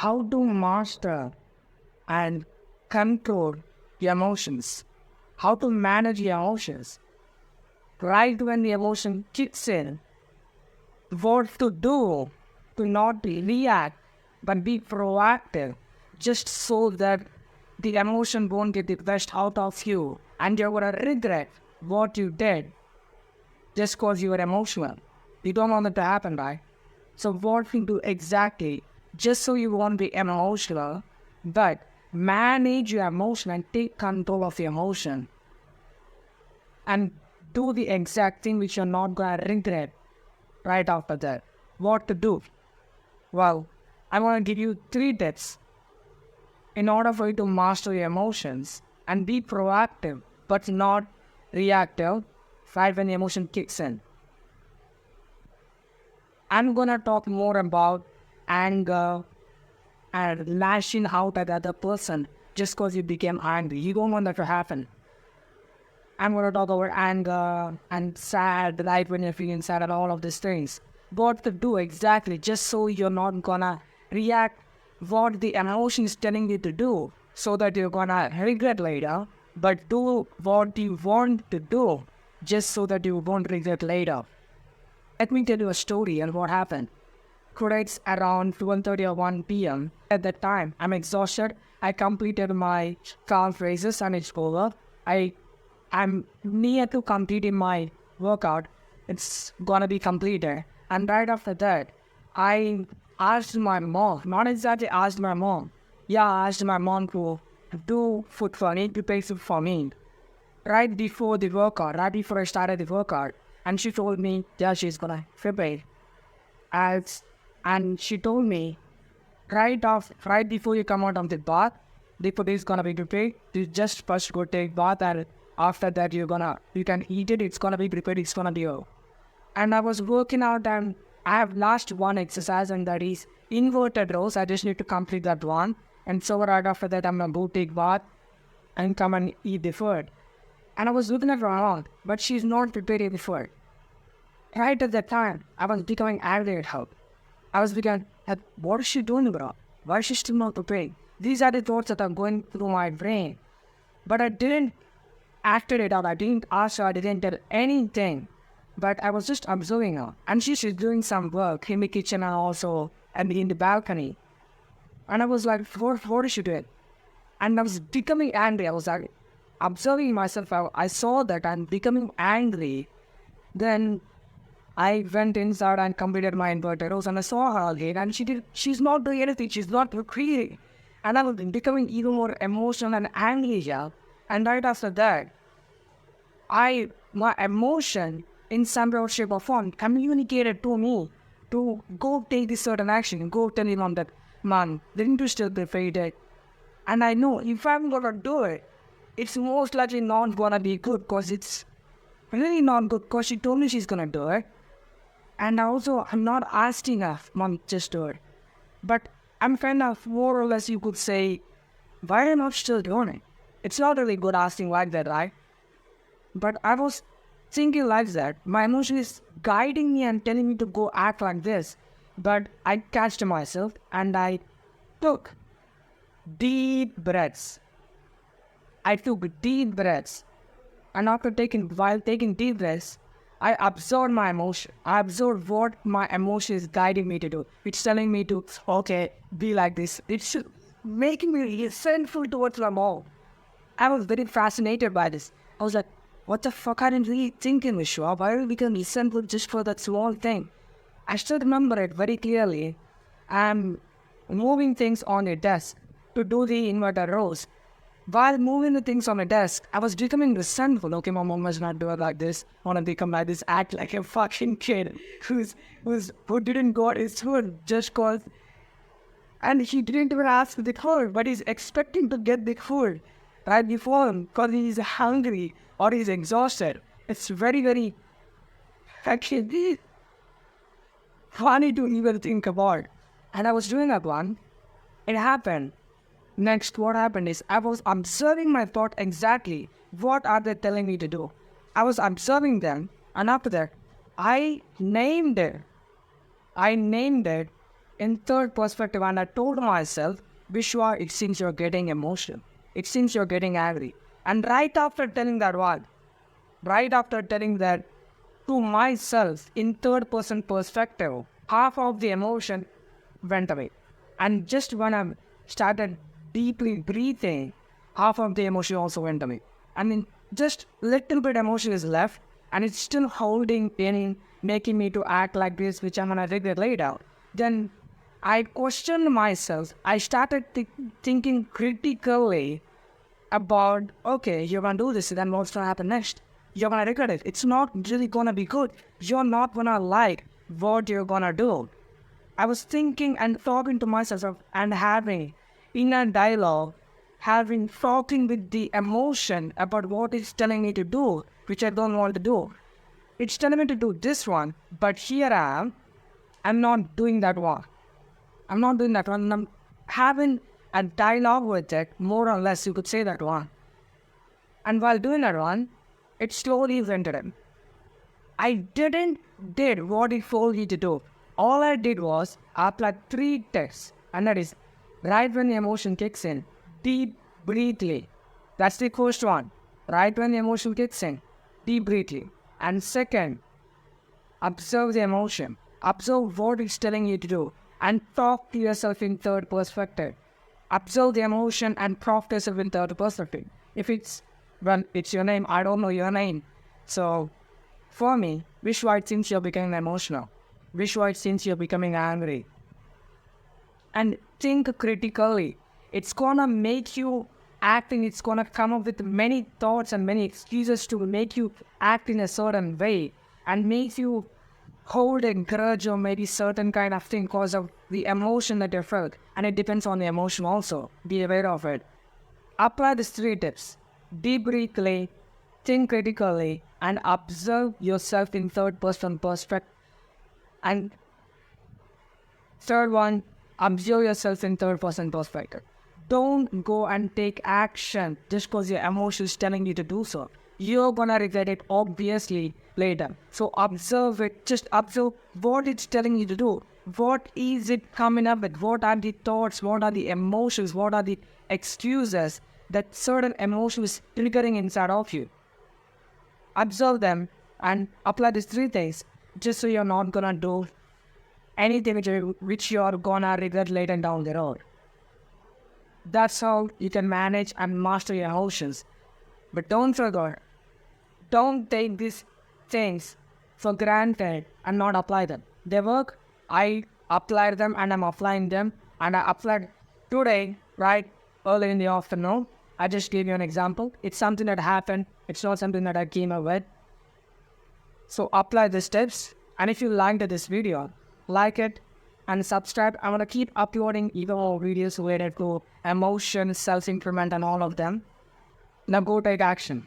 how to master and control your emotions, how to manage your emotions. Right when the emotion kicks in, what to do to not react but be proactive, just so that the emotion won't get the best out of you and you're gonna regret what you did just because you were emotional. You don't want it to happen, right? So what to do exactly, just so you won't be emotional, but manage your emotion and take control of your emotion and do the exact thing which you're not gonna regret right after that. What to do? Well, I want to give you 3 tips in order for you to master your emotions and be proactive but not reactive right when the emotion kicks in. I'm gonna talk more about anger and lashing out at the other person just because you became angry. You don't want that to happen. I'm gonna talk about anger and sad, right when you're feeling sad and all of these things. What to do exactly, just so you're not gonna react what the emotion is telling you to do, so that you're gonna regret later, but do what you want to do, just so that you won't regret later. Let me tell you a story and what happened. Today it's around 12:30 or 1 p.m. At that time, I'm exhausted. I completed my calf raises and it's over. I'm near to completing my workout. It's gonna be completed. And right after that, I asked my mom, not exactly asked my mom. Yeah, I asked my mom to do food for me, prepare food for me. Right before the workout, right before I started the workout. And she told me, yeah, she's gonna prepare. As and she told me right before you come out of the bath, the food is gonna be prepared. You just first go take bath, and after that you can eat it. It's gonna be prepared. It's gonna be over. And I was working out, and I have last one exercise, and that is inverted rows. I just need to complete that one, and so right after that I'm gonna go take bath and come and eat the food. And I was looking at her around, but she's not preparing the food. Right at that time, I was becoming angry at her. I was beginning, what is she doing, bro? Why is she still not preparing? These are the thoughts that are going through my brain. But I didn't act it out. I didn't ask her. I didn't tell anything. But I was just observing her. And she's doing some work in the kitchen and also and in the balcony. And I was like, what is she doing? And I was becoming angry. I was like, observing myself. I saw that I'm becoming angry. Then I went inside and completed my inverted rows, and I saw her again, and she's not doing anything, she's not creating. And I was becoming even more emotional and angry here. And right after that, my emotion in some way or shape or form communicated to me to go take this certain action, go tell him that, man, didn't you still prepare it? And I know if I'm gonna do it, it's most likely not gonna be good, because it's really not good, because she told me she's gonna do it. And also, I'm not asking her, mom, just do it. But I'm kind of more or less, you could say, why am I still doing it? It's not really good asking like that, right? But I was thinking like that. My emotion is guiding me and telling me to go act like this. But I catched myself and I took deep breaths. I took deep breaths. And while taking deep breaths, I absorb my emotion. I absorb what my emotion is guiding me to do. It's telling me to, okay, be like this. It's making me resentful towards my mom. I was very fascinated by this. I was like, what the fuck are you really thinking, Vishwa? Why are you becoming resentful just for that small thing? I still remember it very clearly. I'm moving things on a desk to do the inverted rows. While moving the things on my desk, I was becoming resentful. Okay, my mom must not do it like this. Wanna become like this, act like a fucking kid who didn't got his food just cause, and he didn't even ask for the food, but he's expecting to get the food right before him because he's hungry or he's exhausted. It's very, very actually funny to even think about. And I was doing that one. It happened. Next, what happened is I was observing my thought exactly. What are they telling me to do? I was observing them, and after that, I named it. in third perspective and I told myself, Vishwa, it seems you're getting emotional. It seems you're getting angry. And right after telling that word, right after telling that to myself in third person perspective, half of the emotion went away. And just when I started deeply breathing, half of the emotion also went away. I mean, just little bit emotion is left and it's still holding in, making me to act like this, which I'm gonna regret later. Then I questioned myself. I started thinking critically about, okay, you're gonna do this, then what's gonna happen next? You're gonna regret it. It's not really gonna be good. You're not gonna like what you're gonna do. I was thinking and talking to myself and having inner dialogue, talking with the emotion about what it's telling me to do, which I don't want to do. It's telling me to do this one, but here I am. I'm not doing that one. I'm not doing that one. I'm having a dialogue with it, more or less, you could say that one. And while doing that one, it slowly went in. I didn't did what it told me to do. All I did was apply 3 tests, and that is right when the emotion kicks in, deep breathly. That's the first one. Right when the emotion kicks in, deep breathly. And second, observe the emotion. Observe what it's telling you to do, and talk to yourself in third perspective. Observe the emotion and talk to yourself in third perspective. If it's, well, it's your name, I don't know your name. So, for me, Vishwa, it seems you're becoming emotional. Vishwa, it seems you're becoming angry. And think critically. It's gonna make you acting, it's gonna come up with many thoughts and many excuses to make you act in a certain way and make you hold a grudge or maybe certain kind of thing because of the emotion that you felt. And it depends on the emotion also. Be aware of it. Apply these 3 tips. Deep breathly, think critically, and observe yourself in third person perspective. And third one, observe yourself in third person perspective. Don't go and take action just because your emotion is telling you to do so. You're gonna regret it obviously later. So observe it, just observe what it's telling you to do. What is it coming up with? What are the thoughts? What are the emotions? What are the excuses that certain emotion is triggering inside of you? Observe them and apply these 3 things just so you're not gonna do anything which you're gonna regret later down the road. That's how you can manage and master your emotions. But don't forget, don't take these things for granted and not apply them. They work, I applied them and I'm applying them. And I applied today, right, early in the afternoon. I just gave you an example. It's something that happened. It's not something that I came up with. So apply the steps. And if you liked this video, like it and subscribe. I'm going to keep uploading even more videos related to emotion, self-improvement and all of them. Now go take action.